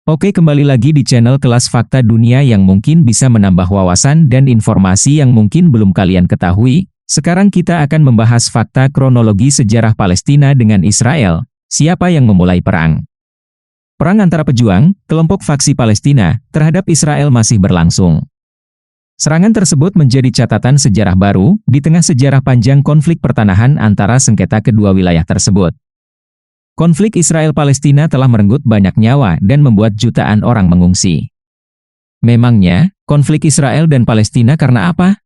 Oke, kembali lagi di channel Kelas Fakta Dunia yang mungkin bisa menambah wawasan dan informasi yang mungkin belum kalian ketahui. Sekarang kita akan membahas fakta kronologi sejarah Palestina dengan Israel. Siapa yang memulai perang? Perang antara pejuang, kelompok faksi Palestina, terhadap Israel masih berlangsung. Serangan tersebut menjadi catatan sejarah baru di tengah sejarah panjang konflik pertanahan antara sengketa kedua wilayah tersebut. Konflik Israel-Palestina telah merenggut banyak nyawa dan membuat jutaan orang mengungsi. Memangnya, konflik Israel dan Palestina karena apa?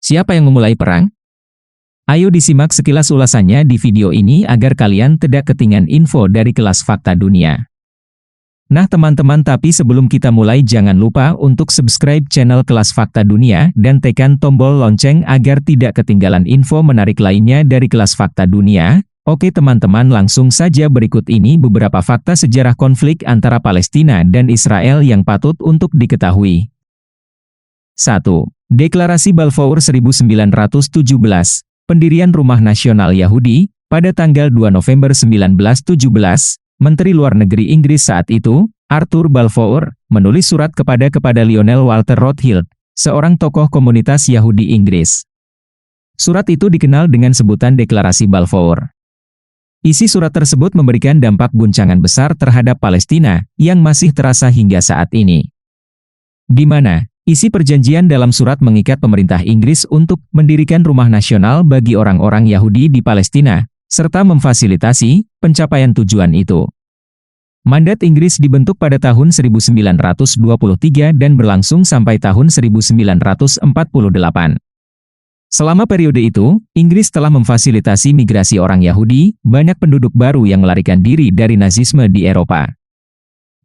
Siapa yang memulai perang? Ayo disimak sekilas ulasannya di video ini agar kalian tidak ketinggalan info dari Kelas Fakta Dunia. Nah teman-teman, tapi sebelum kita mulai jangan lupa untuk subscribe channel Kelas Fakta Dunia dan tekan tombol lonceng agar tidak ketinggalan info menarik lainnya dari Kelas Fakta Dunia. Oke teman-teman, langsung saja berikut ini beberapa fakta sejarah konflik antara Palestina dan Israel yang patut untuk diketahui. 1. Deklarasi Balfour 1917, pendirian Rumah Nasional Yahudi, pada tanggal 2 November 1917, Menteri Luar Negeri Inggris saat itu, Arthur Balfour, menulis surat kepada Lionel Walter Rothschild, seorang tokoh komunitas Yahudi Inggris. Surat itu dikenal dengan sebutan Deklarasi Balfour. Isi surat tersebut memberikan dampak guncangan besar terhadap Palestina, yang masih terasa hingga saat ini. Di mana, isi perjanjian dalam surat mengikat pemerintah Inggris untuk mendirikan rumah nasional bagi orang-orang Yahudi di Palestina, serta memfasilitasi pencapaian tujuan itu. Mandat Inggris dibentuk pada tahun 1923 dan berlangsung sampai tahun 1948. Selama periode itu, Inggris telah memfasilitasi migrasi orang Yahudi, banyak penduduk baru yang melarikan diri dari Nazisme di Eropa.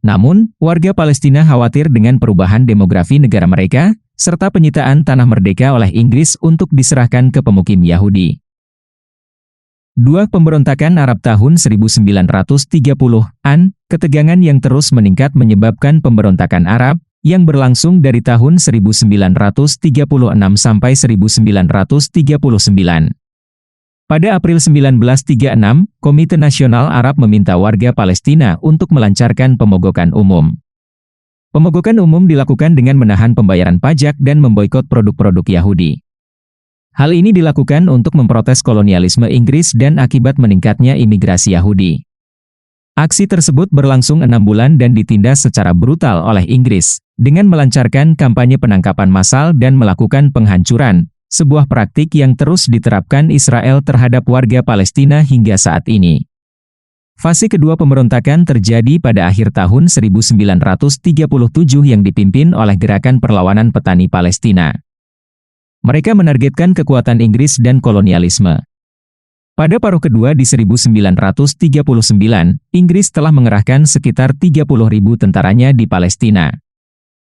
Namun, warga Palestina khawatir dengan perubahan demografi negara mereka, serta penyitaan tanah merdeka oleh Inggris untuk diserahkan ke pemukim Yahudi. 2. Pemberontakan Arab tahun 1930-an, ketegangan yang terus meningkat menyebabkan pemberontakan Arab, yang berlangsung dari tahun 1936 sampai 1939. Pada April 1936, Komite Nasional Arab meminta warga Palestina untuk melancarkan pemogokan umum. Pemogokan umum dilakukan dengan menahan pembayaran pajak dan memboikot produk-produk Yahudi. Hal ini dilakukan untuk memprotes kolonialisme Inggris dan akibat meningkatnya imigrasi Yahudi. Aksi tersebut berlangsung 6 bulan dan ditindas secara brutal oleh Inggris, dengan melancarkan kampanye penangkapan massal dan melakukan penghancuran, sebuah praktik yang terus diterapkan Israel terhadap warga Palestina hingga saat ini. Fase kedua pemberontakan terjadi pada akhir tahun 1937 yang dipimpin oleh Gerakan Perlawanan Petani Palestina. Mereka menargetkan kekuatan Inggris dan kolonialisme. Pada paruh kedua di 1939, Inggris telah mengerahkan sekitar 30.000 tentaranya di Palestina.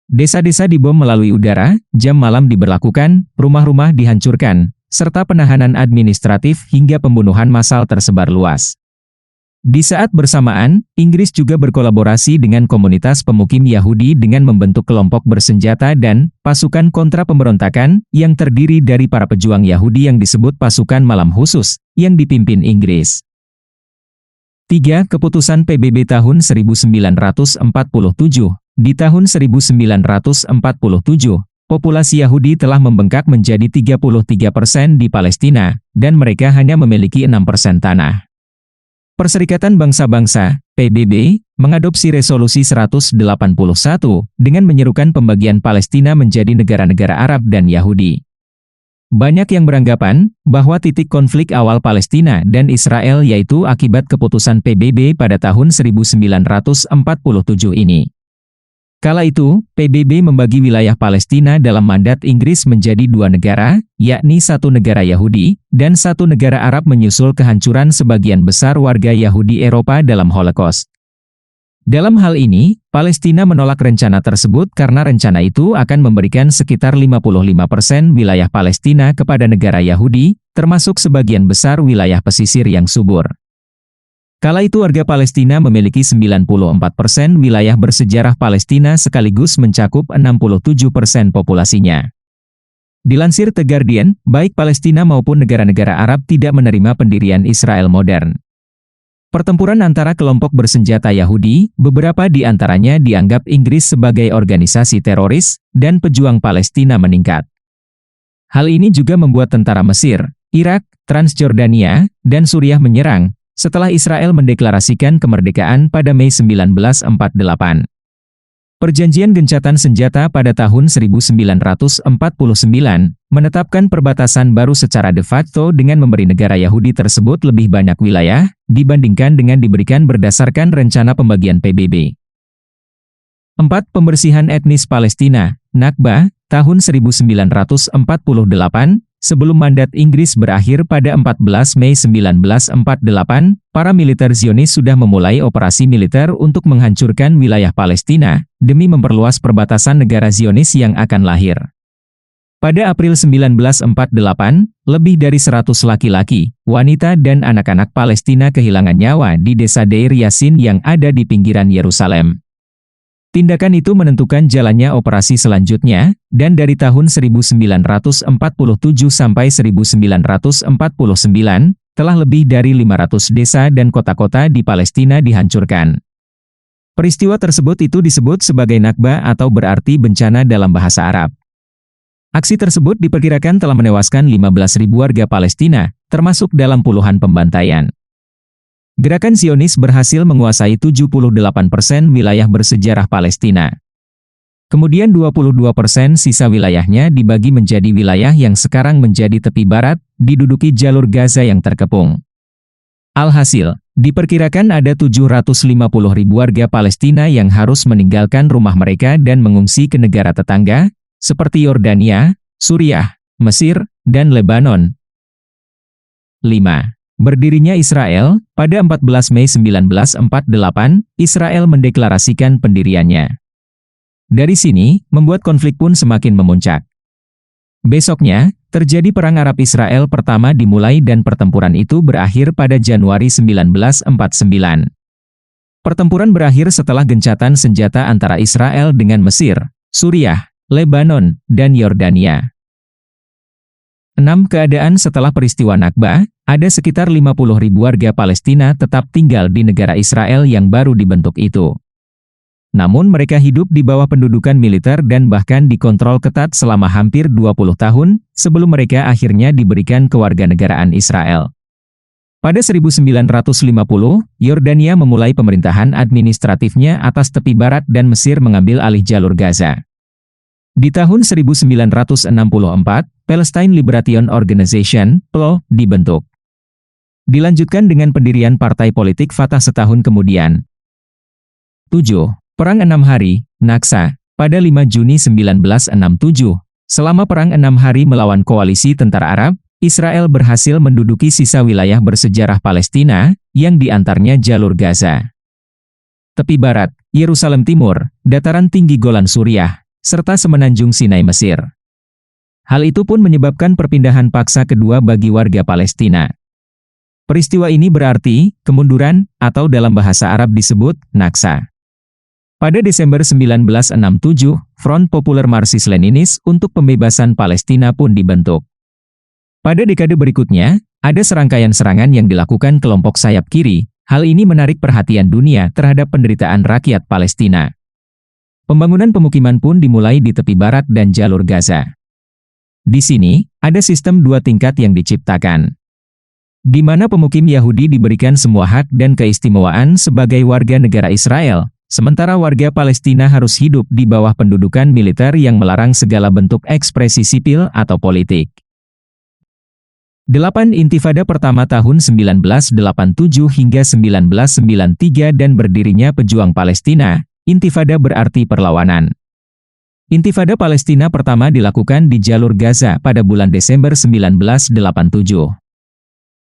Desa-desa dibom melalui udara, jam malam diberlakukan, rumah-rumah dihancurkan, serta penahanan administratif hingga pembunuhan massal tersebar luas. Di saat bersamaan, Inggris juga berkolaborasi dengan komunitas pemukim Yahudi dengan membentuk kelompok bersenjata dan pasukan kontra pemberontakan yang terdiri dari para pejuang Yahudi yang disebut pasukan malam khusus, yang dipimpin Inggris. 3. Keputusan PBB tahun 1947. Di tahun 1947, populasi Yahudi telah membengkak menjadi 33% di Palestina, dan mereka hanya memiliki 6% tanah. Perserikatan Bangsa-Bangsa, PBB, mengadopsi Resolusi 181 dengan menyerukan pembagian Palestina menjadi negara-negara Arab dan Yahudi. Banyak yang beranggapan bahwa titik konflik awal Palestina dan Israel yaitu akibat keputusan PBB pada tahun 1947 ini. Kala itu, PBB membagi wilayah Palestina dalam mandat Inggris menjadi 2 negara, yakni 1 negara Yahudi, dan 1 negara Arab menyusul kehancuran sebagian besar warga Yahudi Eropa dalam Holocaust. Dalam hal ini, Palestina menolak rencana tersebut karena rencana itu akan memberikan sekitar 55% wilayah Palestina kepada negara Yahudi, termasuk sebagian besar wilayah pesisir yang subur. Kala itu warga Palestina memiliki 94% wilayah bersejarah Palestina sekaligus mencakup 67% populasinya. Dilansir The Guardian, baik Palestina maupun negara-negara Arab tidak menerima pendirian Israel modern. Pertempuran antara kelompok bersenjata Yahudi, beberapa di antaranya dianggap Inggris sebagai organisasi teroris, dan pejuang Palestina meningkat. Hal ini juga membuat tentara Mesir, Irak, Transjordania, dan Suriah menyerang, setelah Israel mendeklarasikan kemerdekaan pada Mei 1948. Perjanjian gencatan senjata pada tahun 1949 menetapkan perbatasan baru secara de facto dengan memberi negara Yahudi tersebut lebih banyak wilayah dibandingkan dengan diberikan berdasarkan rencana pembagian PBB. 4. Pembersihan etnis Palestina, Nakba, tahun 1948, sebelum mandat Inggris berakhir pada 14 Mei 1948, para militer Zionis sudah memulai operasi militer untuk menghancurkan wilayah Palestina, demi memperluas perbatasan negara Zionis yang akan lahir. Pada April 1948, lebih dari 100 laki-laki, wanita dan anak-anak Palestina kehilangan nyawa di desa Deir Yassin yang ada di pinggiran Yerusalem. Tindakan itu menentukan jalannya operasi selanjutnya, dan dari tahun 1947 sampai 1949, telah lebih dari 500 desa dan kota-kota di Palestina dihancurkan. Peristiwa tersebut itu disebut sebagai Nakba atau berarti bencana dalam bahasa Arab. Aksi tersebut diperkirakan telah menewaskan 15.000 warga Palestina, termasuk dalam puluhan pembantaian. Gerakan Zionis berhasil menguasai 78% wilayah bersejarah Palestina. Kemudian 22% sisa wilayahnya dibagi menjadi wilayah yang sekarang menjadi tepi barat, diduduki jalur Gaza yang terkepung. Alhasil, diperkirakan ada 750.000 warga Palestina yang harus meninggalkan rumah mereka dan mengungsi ke negara tetangga, seperti Yordania, Suriah, Mesir, dan Lebanon. 5. Berdirinya Israel, pada 14 Mei 1948, Israel mendeklarasikan pendiriannya. Dari sini, membuat konflik pun semakin memuncak. Besoknya, terjadi Perang Arab-Israel pertama dimulai dan pertempuran itu berakhir pada Januari 1949. Pertempuran berakhir setelah gencatan senjata antara Israel dengan Mesir, Suriah, Lebanon, dan Yordania. 6. Keadaan setelah peristiwa Nakba, ada sekitar 50.000 warga Palestina tetap tinggal di negara Israel yang baru dibentuk itu. Namun mereka hidup di bawah pendudukan militer dan bahkan dikontrol ketat selama hampir 20 tahun, sebelum mereka akhirnya diberikan kewarganegaraan Israel. Pada 1950, Yordania memulai pemerintahan administratifnya atas tepi barat dan Mesir mengambil alih jalur Gaza. Di tahun 1964, Palestine Liberation Organization, PLO, dibentuk. Dilanjutkan dengan pendirian partai politik Fatah setahun kemudian. 7. Perang 6 hari, Naksa, pada 5 Juni 1967. Selama Perang 6 hari melawan koalisi tentara Arab, Israel berhasil menduduki sisa wilayah bersejarah Palestina, yang diantaranya jalur Gaza, tepi barat, Yerusalem Timur, dataran tinggi Golan Suriah, serta semenanjung Sinai Mesir. Hal itu pun menyebabkan perpindahan paksa kedua bagi warga Palestina. Peristiwa ini berarti kemunduran, atau dalam bahasa Arab disebut Naksa. Pada Desember 1967, Front Populer Marxis-Leninis untuk Pembebasan Palestina pun dibentuk. Pada dekade berikutnya, ada serangkaian serangan yang dilakukan kelompok sayap kiri. Hal ini menarik perhatian dunia terhadap penderitaan rakyat Palestina. Pembangunan pemukiman pun dimulai di tepi barat dan jalur Gaza. Di sini, ada sistem 2 tingkat yang diciptakan, di mana pemukim Yahudi diberikan semua hak dan keistimewaan sebagai warga negara Israel, sementara warga Palestina harus hidup di bawah pendudukan militer yang melarang segala bentuk ekspresi sipil atau politik. 8. Intifada pertama tahun 1987 hingga 1993 dan berdirinya pejuang Palestina. Intifada berarti perlawanan. Intifada Palestina pertama dilakukan di jalur Gaza pada bulan Desember 1987.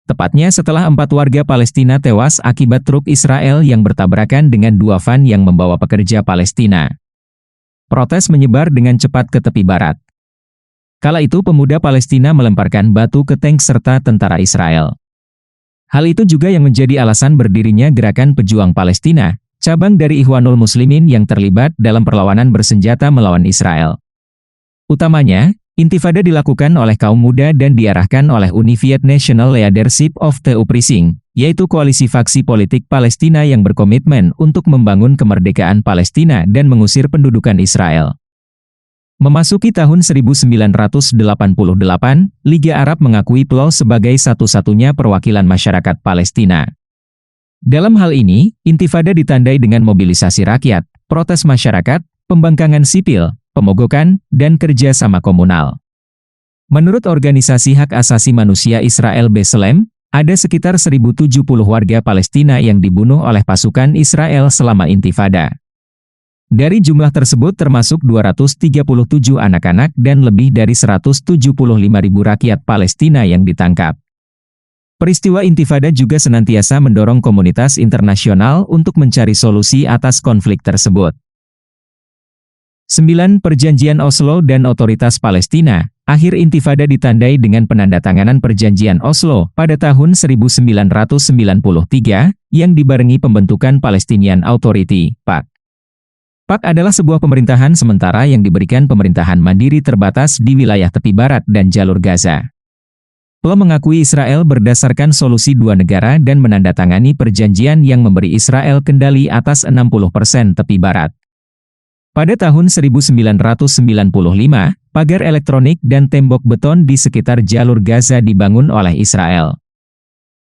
Tepatnya setelah 4 warga Palestina tewas akibat truk Israel yang bertabrakan dengan 2 van yang membawa pekerja Palestina. Protes menyebar dengan cepat ke tepi barat. Kala itu pemuda Palestina melemparkan batu ke tank serta tentara Israel. Hal itu juga yang menjadi alasan berdirinya Gerakan Pejuang Palestina, cabang dari Ikhwanul Muslimin yang terlibat dalam perlawanan bersenjata melawan Israel. Utamanya, Intifada dilakukan oleh kaum muda dan diarahkan oleh Unified National Leadership of the Uprising, yaitu koalisi faksi politik Palestina yang berkomitmen untuk membangun kemerdekaan Palestina dan mengusir pendudukan Israel. Memasuki tahun 1988, Liga Arab mengakui PLO sebagai satu-satunya perwakilan masyarakat Palestina. Dalam hal ini, Intifada ditandai dengan mobilisasi rakyat, protes masyarakat, pembangkangan sipil, pemogokan, dan kerja sama komunal. Menurut Organisasi Hak Asasi Manusia Israel B'Tselem, ada sekitar 1.070 warga Palestina yang dibunuh oleh pasukan Israel selama Intifada. Dari jumlah tersebut termasuk 237 anak-anak dan lebih dari 175.000 rakyat Palestina yang ditangkap. Peristiwa Intifada juga senantiasa mendorong komunitas internasional untuk mencari solusi atas konflik tersebut. 9. Perjanjian Oslo dan Otoritas Palestina. Akhir Intifada ditandai dengan penandatanganan Perjanjian Oslo pada tahun 1993 yang dibarengi pembentukan Palestinian Authority, PAC. PAC adalah sebuah pemerintahan sementara yang diberikan pemerintahan mandiri terbatas di wilayah tepi barat dan jalur Gaza. PLO mengakui Israel berdasarkan solusi dua negara dan menandatangani perjanjian yang memberi Israel kendali atas 60% tepi barat. Pada tahun 1995, pagar elektronik dan tembok beton di sekitar jalur Gaza dibangun oleh Israel.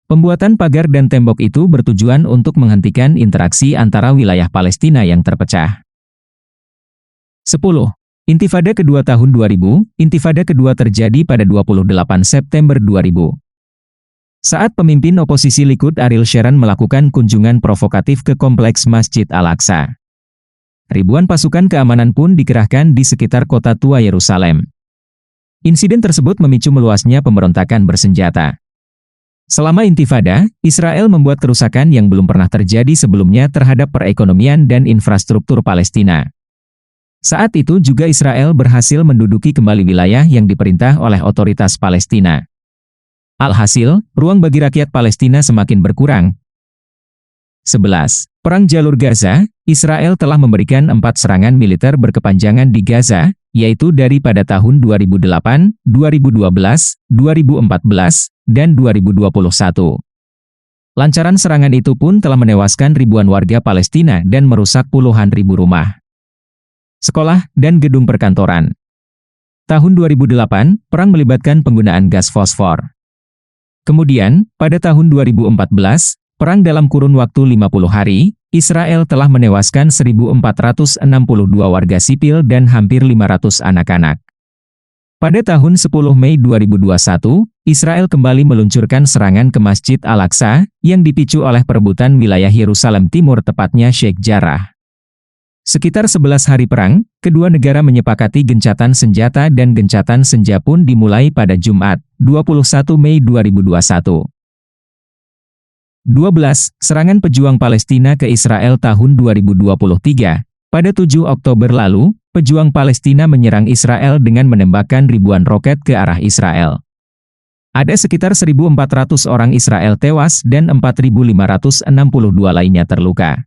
Pembuatan pagar dan tembok itu bertujuan untuk menghentikan interaksi antara wilayah Palestina yang terpecah. 10. Intifada kedua tahun 2000. Intifada kedua terjadi pada 28 September 2000. Saat pemimpin oposisi Likud Ariel Sharon melakukan kunjungan provokatif ke kompleks Masjid Al-Aqsa. Ribuan pasukan keamanan pun dikerahkan di sekitar kota tua Yerusalem. Insiden tersebut memicu meluasnya pemberontakan bersenjata. Selama Intifada, Israel membuat kerusakan yang belum pernah terjadi sebelumnya terhadap perekonomian dan infrastruktur Palestina. Saat itu juga Israel berhasil menduduki kembali wilayah yang diperintah oleh otoritas Palestina. Alhasil, ruang bagi rakyat Palestina semakin berkurang. 11. Perang Jalur Gaza. Israel telah memberikan 4 serangan militer berkepanjangan di Gaza, yaitu pada tahun 2008, 2012, 2014, dan 2021. Lancaran serangan itu pun telah menewaskan ribuan warga Palestina dan merusak puluhan ribu rumah, sekolah, dan gedung perkantoran. Tahun 2008, perang melibatkan penggunaan gas fosfor. Kemudian, pada tahun 2014, perang dalam kurun waktu 50 hari, Israel telah menewaskan 1.462 warga sipil dan hampir 500 anak-anak. Pada tahun 10 Mei 2021, Israel kembali meluncurkan serangan ke Masjid Al-Aqsa, yang dipicu oleh perebutan wilayah Yerusalem Timur tepatnya Sheikh Jarrah. Sekitar 11 hari perang, kedua negara menyepakati gencatan senjata dan gencatan senja pun dimulai pada Jumat, 21 Mei 2021. 12. Serangan pejuang Palestina ke Israel tahun 2023. Pada 7 Oktober lalu, pejuang Palestina menyerang Israel dengan menembakkan ribuan roket ke arah Israel. Ada sekitar 1.400 orang Israel tewas dan 4.562 lainnya terluka.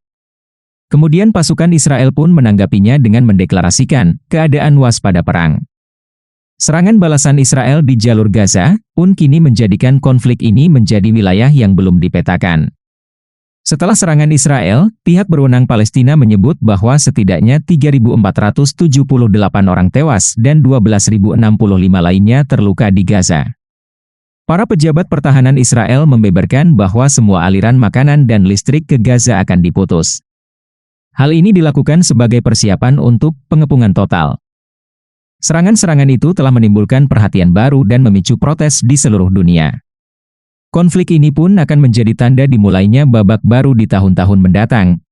Kemudian pasukan Israel pun menanggapinya dengan mendeklarasikan keadaan waspada perang. Serangan balasan Israel di jalur Gaza pun kini menjadikan konflik ini menjadi wilayah yang belum dipetakan. Setelah serangan Israel, pihak berwenang Palestina menyebut bahwa setidaknya 3.478 orang tewas dan 12.065 lainnya terluka di Gaza. Para pejabat pertahanan Israel membeberkan bahwa semua aliran makanan dan listrik ke Gaza akan diputus. Hal ini dilakukan sebagai persiapan untuk pengepungan total. Serangan-serangan itu telah menimbulkan perhatian baru dan memicu protes di seluruh dunia. Konflik ini pun akan menjadi tanda dimulainya babak baru di tahun-tahun mendatang.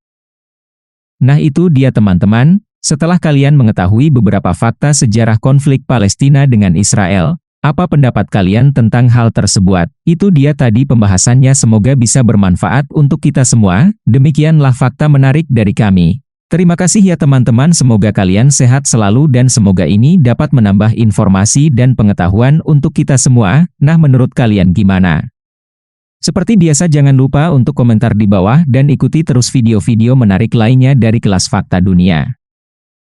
Nah itu dia teman-teman, setelah kalian mengetahui beberapa fakta sejarah konflik Palestina dengan Israel, apa pendapat kalian tentang hal tersebut? Itu dia tadi pembahasannya, semoga bisa bermanfaat untuk kita semua. Demikianlah fakta menarik dari kami. Terima kasih ya teman-teman, semoga kalian sehat selalu dan semoga ini dapat menambah informasi dan pengetahuan untuk kita semua. Nah menurut kalian gimana? Seperti biasa jangan lupa untuk komentar di bawah dan ikuti terus video-video menarik lainnya dari Kelas Fakta Dunia.